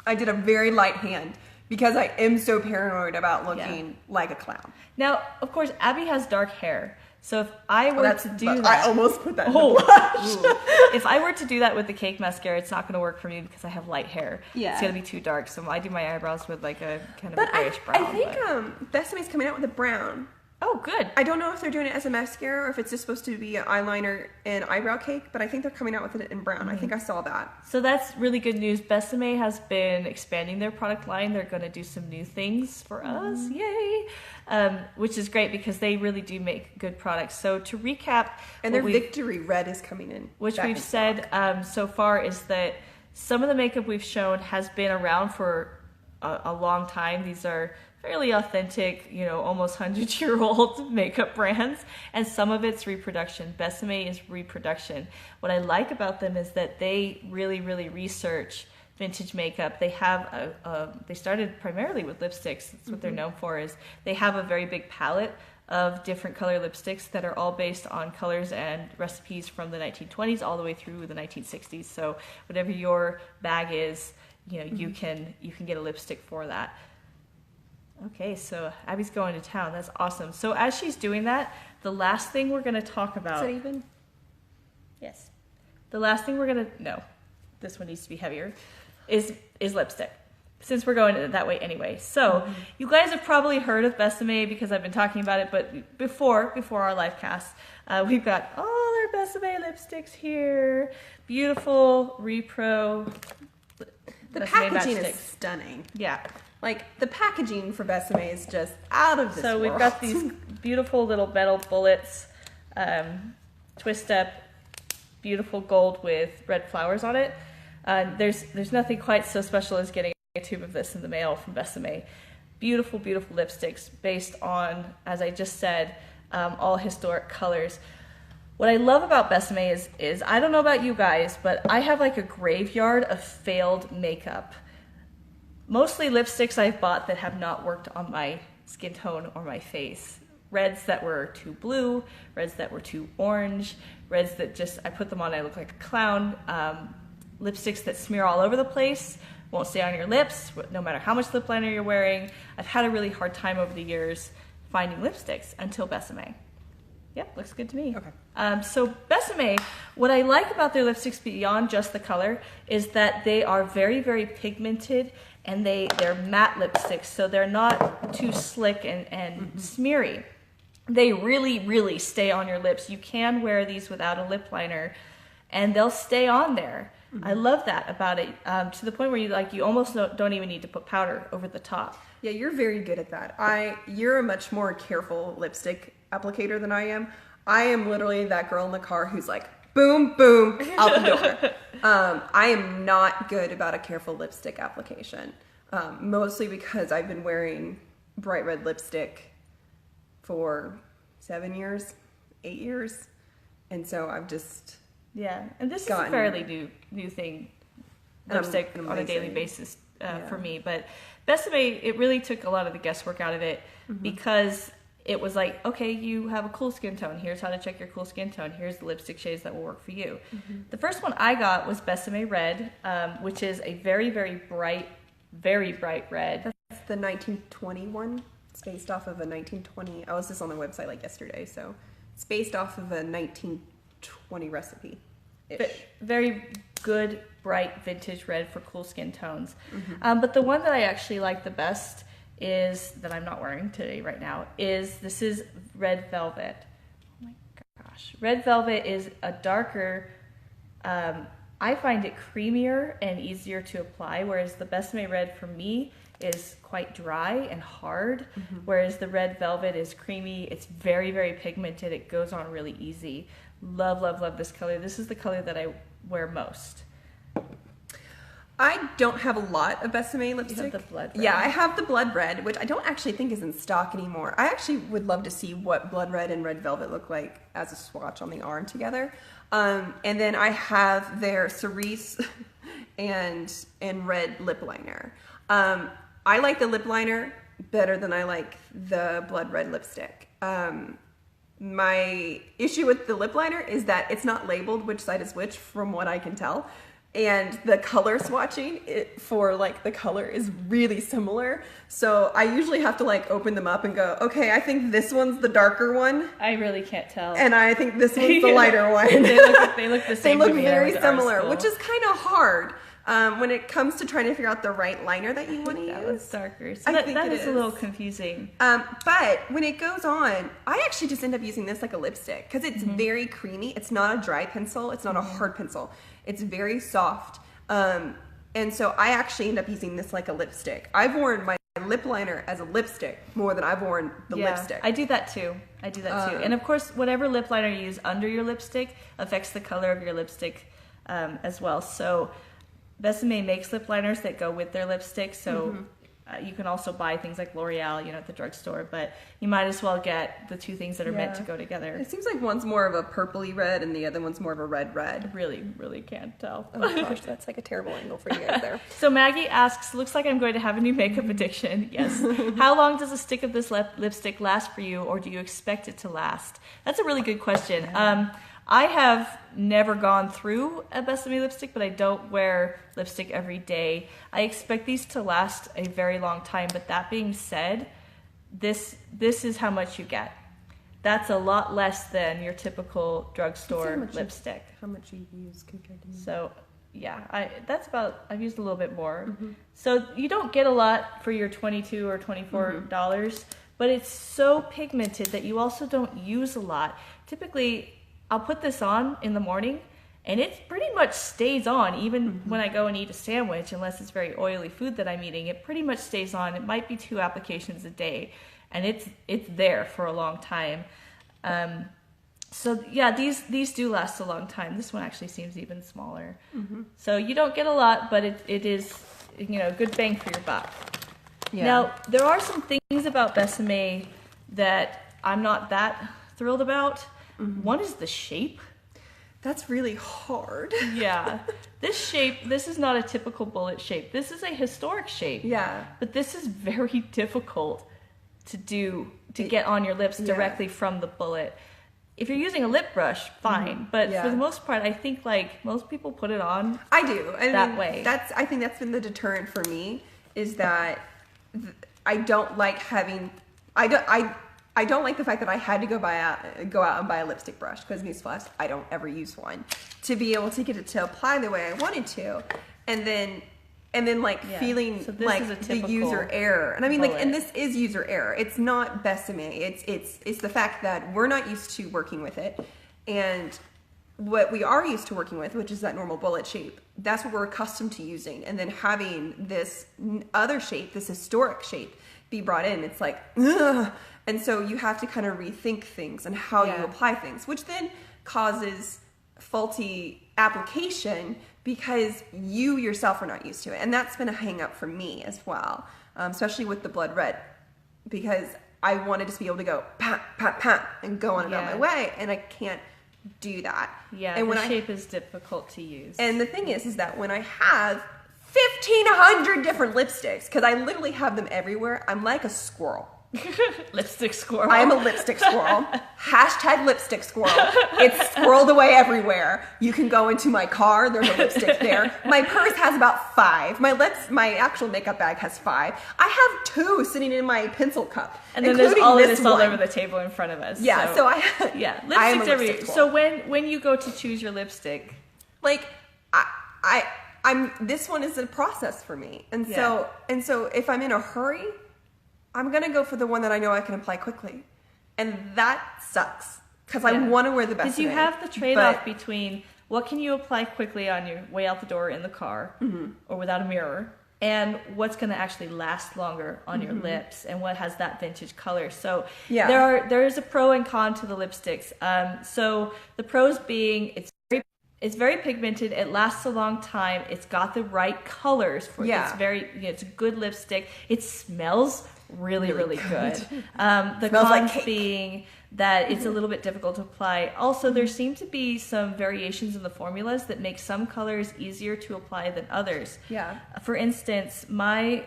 Speaker 2: I did a very light hand because I am so paranoid about looking like a clown.
Speaker 1: Now, of course, Abby has dark hair. So if I were to do that...
Speaker 2: I almost put that in the blush.
Speaker 1: If I were to do that with the cake mascara, it's not going to work for me because I have light hair.
Speaker 2: Yeah.
Speaker 1: It's going to be too dark. So I do my eyebrows with like a kind of a grayish brown.
Speaker 2: I think Besame's coming out with a brown.
Speaker 1: Oh, good.
Speaker 2: I don't know if they're doing it as a mascara or if it's just supposed to be an eyeliner and eyebrow cake, but I think they're coming out with it in brown. I think I saw that.
Speaker 1: So that's really good news. Besame has been expanding their product line. They're going to do some new things for us. Yay! Which is great because they really do make good products. So to recap...
Speaker 2: And their Victory Red is coming in.
Speaker 1: Which we've said so far is that some of the makeup we've shown has been around for a long time. These are fairly authentic, almost 100-year-old makeup brands, and some of it's reproduction. Besame is reproduction. What I like about them is that they really, really research vintage makeup. They have they started primarily with lipsticks. That's what they're known for. Is they have a very big palette of different color lipsticks that are all based on colors and recipes from the 1920s all the way through the 1960s. So whatever your bag is, you can get a lipstick for that. Okay, so Abby's going to town. That's awesome. So as she's doing that, the last thing we're going to talk about...
Speaker 2: Is that even?
Speaker 1: Yes. The last thing we're going to... No, this one needs to be heavier. Is lipstick. Since we're going that way anyway. So you guys have probably heard of Besame because I've been talking about it, but before our live cast, we've got all our Besame lipsticks here. Beautiful repro.
Speaker 2: The
Speaker 1: Besame
Speaker 2: packaging is
Speaker 1: matchsticks.
Speaker 2: stunning.
Speaker 1: Yeah.
Speaker 2: Like, the packaging for Besame is just out of this world.
Speaker 1: So we've got these beautiful little metal bullets, twist up, beautiful gold with red flowers on it. There's nothing quite so special as getting a tube of this in the mail from Besame. Beautiful, beautiful lipsticks based on, as I just said, all historic colors. What I love about Besame is I don't know about you guys, but I have like a graveyard of failed makeup. Mostly lipsticks I've bought that have not worked on my skin tone or my face. Reds that were too blue, reds that were too orange, reds that just, I put them on, I look like a clown. Lipsticks that smear all over the place, won't stay on your lips, no matter how much lip liner you're wearing. I've had a really hard time over the years finding lipsticks until Besame. Yep, looks good to me.
Speaker 2: Okay.
Speaker 1: So Besame, what I like about their lipsticks beyond just the color is that they are very, very pigmented, and they're matte lipsticks, so they're not too slick and smeary. They really, really stay on your lips. You can wear these without a lip liner, and they'll stay on there. I love that about it, to the point where you almost don't even need to put powder over the top.
Speaker 2: Yeah, you're very good at that. You're a much more careful lipstick applicator than I am. I am literally that girl in the car who's like, boom, boom, out the door. I am not good about a careful lipstick application, mostly because I've been wearing bright red lipstick for 7 years, 8 years, and so I've just...
Speaker 1: Yeah, and this is a fairly new thing, lipstick on a daily basis for me. But Besame, it really took a lot of the guesswork out of it because it was like, okay, you have a cool skin tone. Here's how to check your cool skin tone. Here's the lipstick shades that will work for you. The first one I got was Besame Red, which is a very, very bright red.
Speaker 2: That's the 1921. It's based off of a 1920. I was just on the website like yesterday, so it's based off of a 1920 recipe.
Speaker 1: Very good, bright, vintage red for cool skin tones. But the one that I actually like the best is, that I'm not wearing today right now, is Red Velvet. Oh my gosh. Red Velvet is a darker, I find it creamier and easier to apply, whereas the Besame Red for me is quite dry and hard, whereas the Red Velvet is creamy. It's very, very pigmented. It goes on really easy. Love, love, love this color. This is the color that I wear most.
Speaker 2: I don't have a lot of Besame lipstick.
Speaker 1: You have the blood red.
Speaker 2: Yeah, I have the blood red, which I don't actually think is in stock anymore. I actually would love to see what blood red and red velvet look like as a swatch on the arm together. And then I have their cerise and red lip liner. I like the lip liner better than I like the blood red lipstick. My issue with the lip liner is that it's not labeled which side is which from what I can tell. And the color swatching for like the color is really similar. So I usually have to like open them up and go, okay, I think this one's the darker one.
Speaker 1: I really can't tell.
Speaker 2: And I think this one's the lighter one.
Speaker 1: They look the same.
Speaker 2: They look very similar, which is kind of hard when it comes to trying to figure out the right liner that you want to use.
Speaker 1: That one's darker. So that is a little confusing.
Speaker 2: But when it goes on, I actually just end up using this like a lipstick because it's very creamy. It's not a dry pencil. It's not a hard pencil. It's very soft. And so I actually end up using this like a lipstick. I've worn my lip liner as a lipstick more than I've worn the lipstick.
Speaker 1: I do that too. And of course, whatever lip liner you use under your lipstick affects the color of your lipstick as well. So Besame makes lip liners that go with their lipstick. So you can also buy things like L'Oreal, at the drugstore, but you might as well get the two things that are meant to go together.
Speaker 2: It seems like one's more of a purpley red and the other one's more of a red.
Speaker 1: Really, really can't tell.
Speaker 2: Oh my gosh, that's like a terrible angle for you guys there.
Speaker 1: So Maggie asks, looks like I'm going to have a new makeup addiction. Yes. How long does a stick of this lipstick last for you, or do you expect it to last? That's a really good question. I have never gone through a Besame lipstick, but I don't wear lipstick every day. I expect these to last a very long time, but that being said, this is how much you get. That's a lot less than your typical drugstore lipstick.
Speaker 2: How much you use compared to me.
Speaker 1: So yeah, I've used a little bit more. So you don't get a lot for your $22 or $24, but it's so pigmented that you also don't use a lot. Typically, I'll put this on in the morning and it pretty much stays on even when I go and eat a sandwich, unless it's very oily food that I'm eating. It pretty much stays on. It might be 2 applications a day and it's there for a long time. So yeah, these do last a long time. This one actually seems even smaller. So you don't get a lot, but it is, good bang for your buck. Yeah. Now, there are some things about Besame that I'm not that thrilled about. One is the shape.
Speaker 2: That's really hard.
Speaker 1: Yeah. This is not a typical bullet shape. This is a historic shape.
Speaker 2: Yeah.
Speaker 1: But this is very difficult to get on your lips directly from the bullet. If you're using a lip brush, fine. But for the most part, I think like most people put it on.
Speaker 2: I do.
Speaker 1: That way.
Speaker 2: I think that's been the deterrent for me, is that I don't like having, I don't like the fact that I had to go out and buy a lipstick brush, because newsflash, I don't ever use one, to be able to get it to apply the way I wanted to, and then feeling like the user error. And I mean, and this is user error. It's not Besame. It's the fact that we're not used to working with it, and what we are used to working with, which is that normal bullet shape, that's what we're accustomed to using. And then having this other shape, this historic shape, be brought in, it's like, ugh. And so you have to kind of rethink things and how you apply things, which then causes faulty application because you yourself are not used to it. And that's been a hang up for me as well, especially with the blood red, because I wanted to be able to go pat, pat, pat, and go on about my way, and I can't do that.
Speaker 1: Yeah, and the shape is difficult to use.
Speaker 2: And the thing is that when I have 1,500 different lipsticks, because I literally have them everywhere, I'm like a squirrel.
Speaker 1: Lipstick squirrel.
Speaker 2: I am a lipstick squirrel. Hashtag lipstick squirrel. It's squirreled away everywhere. You can go into my car. There's a lipstick there. My purse has about 5. My actual makeup bag has 5. I have 2 sitting in my pencil cup.
Speaker 1: And then there's all of this all over the table in front of us.
Speaker 2: Yeah. So
Speaker 1: lipsticks everywhere. So when you go to choose your lipstick,
Speaker 2: like this one is a process for me, and so if I'm in a hurry, I'm going to go for the one that I know I can apply quickly. And that sucks, because I want to wear the best.
Speaker 1: Because you have the trade-off between what can you apply quickly on your way out the door in the car or without a mirror, and what's going to actually last longer on your lips, and what has that vintage color. So there is a pro and con to the lipsticks. So the pros being It's very pigmented. It lasts a long time. It's got the right colors for it. It's very, it's a good lipstick. It smells really, really good. The cons being that it's a little bit difficult to apply. Also, there seem to be some variations in the formulas that make some colors easier to apply than others.
Speaker 2: Yeah.
Speaker 1: For instance, my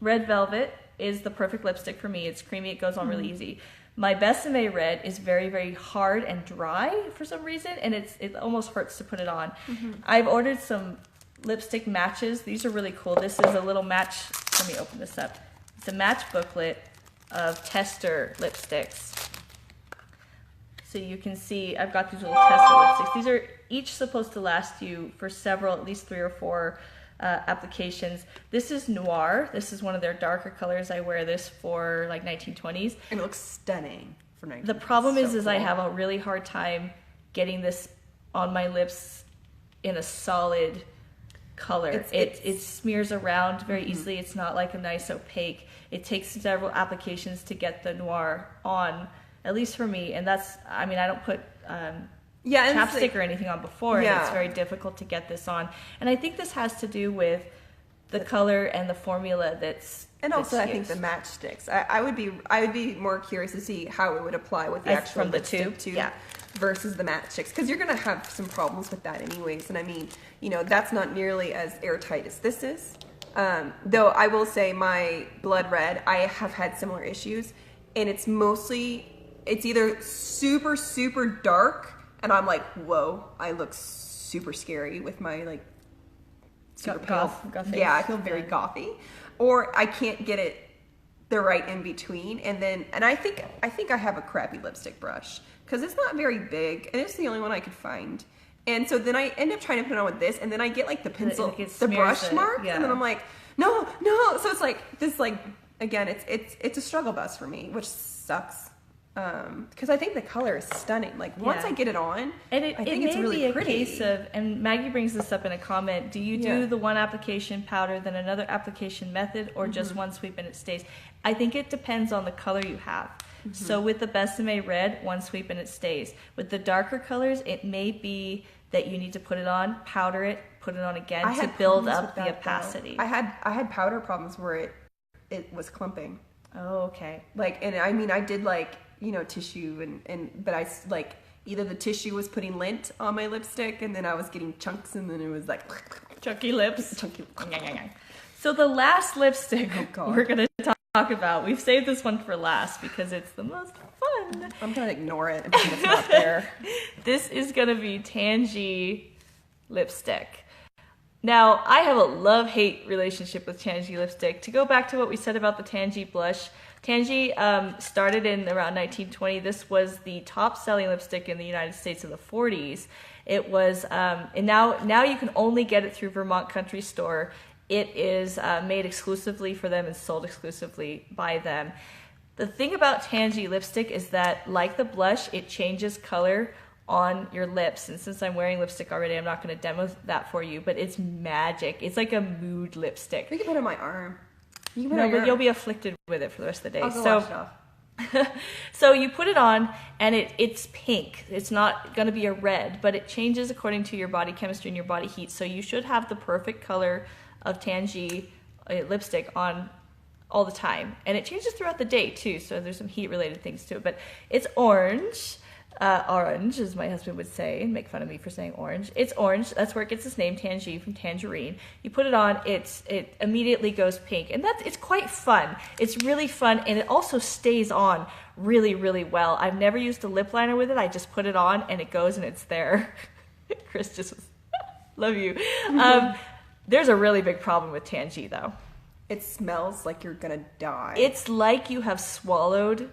Speaker 1: Red Velvet is the perfect lipstick for me. It's creamy. It goes on really easy. My Besame Red is very, very hard and dry for some reason, and it almost hurts to put it on. I've ordered some lipstick matches. These are really cool. This is a little match. Let me open this up. It's a match booklet of tester lipsticks. So you can see I've got these little tester lipsticks. These are each supposed to last you for several, at least 3 or 4 applications. This is Noir. This is one of their darker colors. I wear this for like 1920s.
Speaker 2: And it looks stunning for 1920s.
Speaker 1: The problem is I have a really hard time getting this on my lips in a solid color. It smears around very easily. It's not like a nice opaque. It takes several applications to get the Noir on, at least for me. And that's, I mean, I don't put chapstick or anything on before, and it's very difficult to get this on. And I think this has to do with the color and the formula that's
Speaker 2: also I
Speaker 1: used.
Speaker 2: think the matchsticks. I would be more curious to see how it would apply with the actual
Speaker 1: from the
Speaker 2: lipstick tube versus the matchsticks, because you're going to have some problems with that anyways. And I mean, that's not nearly as airtight as this is. Though I will say my Blood Red, I have had similar issues, and it's either super, super dark, and I'm like, whoa, I look super scary with my like super pale. Yeah, I feel very gothy. Or I can't get it the right in between, and I think I have a crappy lipstick brush because it's not very big, and it's the only one I could find. And so then I end up trying to put it on with this, and then I get like the pencil, the brush marks, and then I'm like, no. So it's like this, like, again, it's a struggle bus for me, which sucks. Because I think the color is stunning. Like once I get it on,
Speaker 1: and
Speaker 2: I think it's really pretty.
Speaker 1: Case of, and Maggie brings this up in a comment. Do you do the one application powder, then another application method, or just one sweep and it stays? I think it depends on the color you have. So with the Besame Red, one sweep and it stays. With the darker colors, it may be that you need to put it on, powder it, put it on again to build up the opacity.
Speaker 2: I had powder problems where it was clumping.
Speaker 1: Oh, okay.
Speaker 2: Like, and I mean, I did like, tissue but I like either the tissue was putting lint on my lipstick, and then I was getting chunks, and then it was like
Speaker 1: chunky lips. So the last lipstick we're gonna talk about, we've saved this one for last because it's the most fun.
Speaker 2: I'm gonna ignore it because it's not there.
Speaker 1: This is gonna be Tangee Lipstick. Now, I have a love-hate relationship with Tangee Lipstick. To go back to what we said about the Tangee Blush, Tangee started in around 1920. This was the top-selling lipstick in the United States in the 40s. It was, and now you can only get it through Vermont Country Store. It is made exclusively for them and sold exclusively by them. The thing about Tangee lipstick is that, like the blush, it changes color on your lips. And since I'm wearing lipstick already, I'm not going to demo that for you, but it's magic. It's like a mood lipstick.
Speaker 2: You can put it on my arm.
Speaker 1: You'll be afflicted with it for the rest of the day.
Speaker 2: I'll go wash it off.
Speaker 1: So you put it on, and it's pink. It's not going to be a red, but it changes according to your body chemistry and your body heat. So you should have the perfect color of Tangee lipstick on all the time. And it changes throughout the day, too, so there's some heat-related things to it. But it's orange. Orange, as my husband would say, and make fun of me for saying orange. It's orange. That's where it gets its name, Tangee, from tangerine. You put it on, it immediately goes pink, and it's quite fun. It's really fun, and it also stays on really, really well. I've never used a lip liner with it. I just put it on, and it goes, and it's there. Chris just was, love you. There's a really big problem with Tangee, though.
Speaker 2: It smells like you're gonna die.
Speaker 1: It's like you have swallowed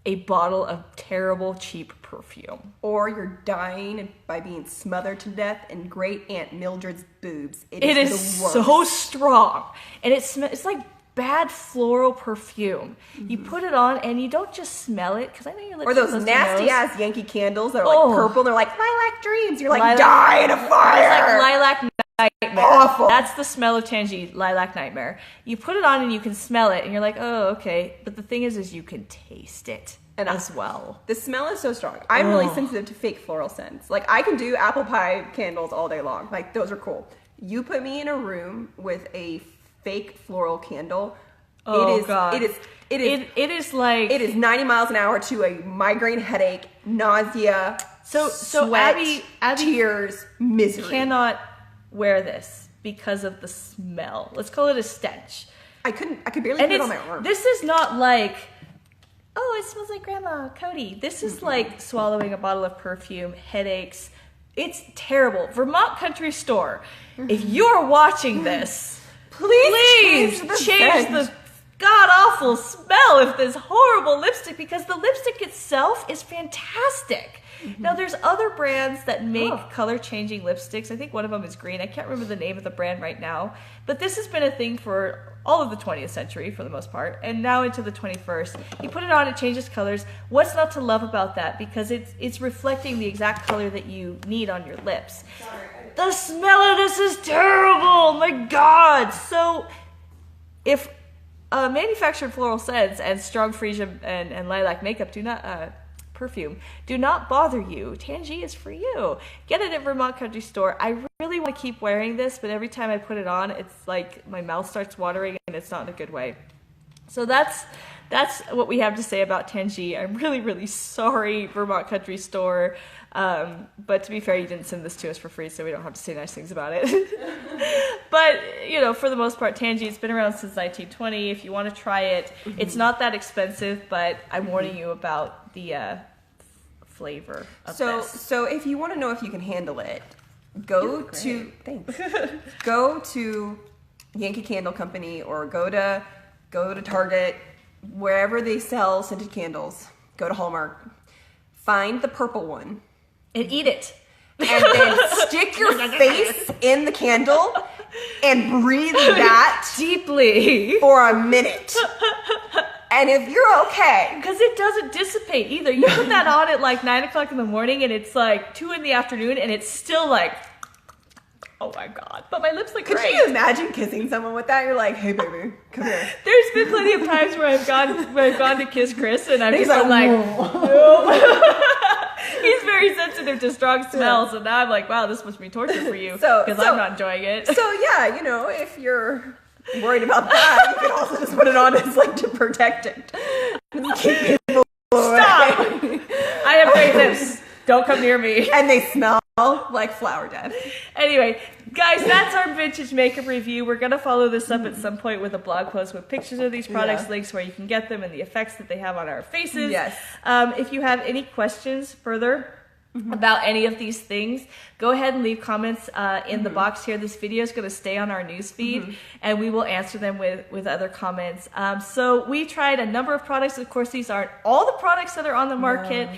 Speaker 1: a bottle of terrible, cheap perfume.
Speaker 2: Or you're dying by being smothered to death in Great Aunt Mildred's boobs. It
Speaker 1: is
Speaker 2: the worst.
Speaker 1: So strong. And it's like bad floral perfume. You put it on, and you don't just smell it, because I know your lips
Speaker 2: or those nasty-ass Yankee candles that are like purple, and they're like lilac dreams. You're like, die in a fire!
Speaker 1: It's like lilac nightmare.
Speaker 2: Awful.
Speaker 1: That's the smell of Tangee, lilac nightmare. You put it on, and you can smell it, and you're like, oh, okay. But the thing is you can taste it.
Speaker 2: And
Speaker 1: as well.
Speaker 2: The smell is so strong. I'm really sensitive to fake floral scents. Like, I can do apple pie candles all day long. Like, those are cool. You put me in a room with a fake floral candle.
Speaker 1: Oh,
Speaker 2: it is,
Speaker 1: God.
Speaker 2: It is 90 miles an hour to a migraine headache, nausea,
Speaker 1: so
Speaker 2: sweat,
Speaker 1: Abby
Speaker 2: tears, misery.
Speaker 1: Cannot wear this because of the smell. Let's call it a stench.
Speaker 2: I could barely put it on my arm.
Speaker 1: This is not like, oh, it smells like Grandma Coty. This is like swallowing a bottle of perfume, headaches. It's terrible. Vermont Country Store, if you're watching this, please change the god-awful smell of this horrible lipstick, because the lipstick itself is fantastic. Now, there's other brands that make color-changing lipsticks. I think one of them is green. I can't remember the name of the brand right now. But this has been a thing for all of the 20th century, for the most part, and now into the 21st. You put it on, it changes colors. What's not to love about that? Because it's reflecting the exact color that you need on your lips. The smell of this is terrible! Oh my God! So, if manufactured floral scents and strong freesia and lilac makeup do not... perfume do not bother you, Tangee is for you. Get it at Vermont Country Store. I really want to keep wearing this, but every time I put it on, it's like my mouth starts watering, and it's not in a good way. So that's what we have to say about Tangee. I'm really, really sorry, Vermont Country Store. But to be fair, you didn't send this to us for free, so we don't have to say nice things about it. But, you know, for the most part, Tangee, it's been around since 1920. If you want to try it, it's not that expensive, but I'm warning you about the flavor of this.
Speaker 2: So if you want to know if you can handle it, go to Yankee Candle Company, or go to Target, wherever they sell scented candles. Go to Hallmark, find the purple one,
Speaker 1: and eat it.
Speaker 2: And then stick your face in the candle and breathe that
Speaker 1: deeply
Speaker 2: for a minute. And if you're okay,
Speaker 1: because it doesn't dissipate either. You put that on at like 9 o'clock in the morning, and it's like 2 in the afternoon, and it's still like, oh my God. But my lips look great.
Speaker 2: Could you imagine kissing someone with that? You're like, hey baby, come here.
Speaker 1: There's been plenty of times where I've gone to kiss Chris, and I'm just like, no. He's very sensitive to strong smells, and now I'm like, wow, this must be torture for you, because I'm not enjoying it.
Speaker 2: So yeah, you know, if you're worried about that, you can also just put it on as like to protect it. Keep people away.
Speaker 1: Stop! I have great lips. Don't come near me.
Speaker 2: And they smell like flower death.
Speaker 1: Anyway, guys, that's our vintage makeup review. We're going to follow this up at some point with a blog post with pictures of these products, links where you can get them, and the effects that they have on our faces.
Speaker 2: Yes.
Speaker 1: If you have any questions further about any of these things, go ahead and leave comments in the box here. This video is going to stay on our newsfeed, and we will answer them with other comments. So we tried a number of products. Of course, these aren't all the products that are on the market.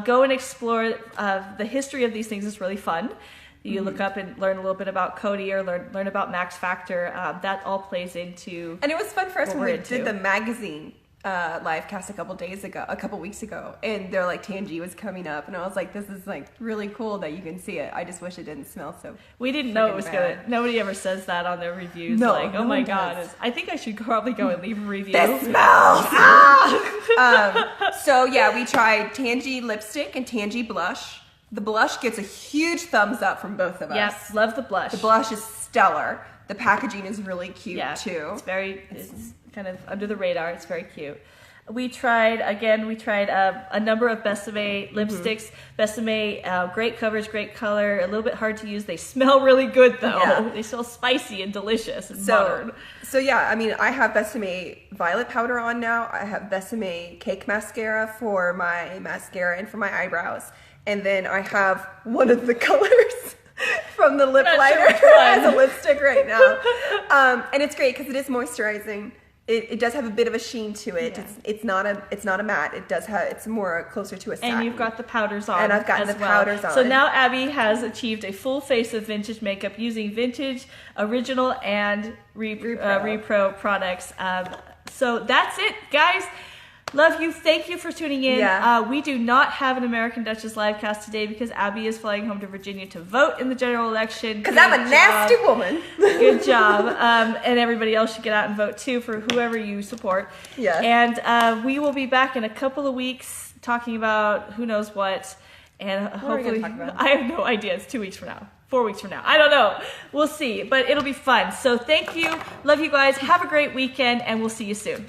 Speaker 1: Go and explore the history of these things. It's really fun. You look up and learn a little bit about Coty, or learn about Max Factor. That all plays into.
Speaker 2: And it was fun for us when we did the magazine live cast a couple weeks ago, and they're like, Tangee was coming up, and I was like, this is like really cool that you can see it. I just wish it didn't smell so.
Speaker 1: We didn't know it was gonna. Nobody ever says that on their reviews.
Speaker 2: No,
Speaker 1: like, oh my God, I think I should probably go and leave a review.
Speaker 2: That smells. So yeah, we tried Tangee Lipstick and Tangee Blush. The blush gets a huge thumbs up from both of us.
Speaker 1: Yes, love the blush.
Speaker 2: The blush is stellar. The packaging is really cute too.
Speaker 1: It's kind of under the radar. It's very cute. We tried a number of Besame lipsticks. Besame, great coverage, great color, a little bit hard to use. They smell really good though. Yeah. They smell spicy and delicious and modern.
Speaker 2: So yeah, I mean, I have Besame Violet powder on now. I have Besame Cake Mascara for my mascara and for my eyebrows. And then I have one of the colors from the lip liner as a lipstick right now. And it's great because it is moisturizing. It does have a bit of a sheen to it. Yeah. It's not a matte. It's more closer to a satin.
Speaker 1: And you've got the powders on.
Speaker 2: And I've got the powders on.
Speaker 1: So now Abby has achieved a full face of vintage makeup using vintage, original, and repro products. So that's it, guys. Love you. Thank you for tuning in.
Speaker 2: Yeah.
Speaker 1: We do not have an American Duchess livecast today because Abby is flying home to Virginia to vote in the general election.
Speaker 2: Because I'm a nasty woman.
Speaker 1: Good job. And everybody else should get out and vote too for whoever you support.
Speaker 2: Yeah.
Speaker 1: And we will be back in a couple of weeks talking about who knows what. And hopefully, I have no idea. It's 2 weeks from now. 4 weeks from now. I don't know. We'll see. But it'll be fun. So thank you. Love you guys. Have a great weekend. And we'll see you soon.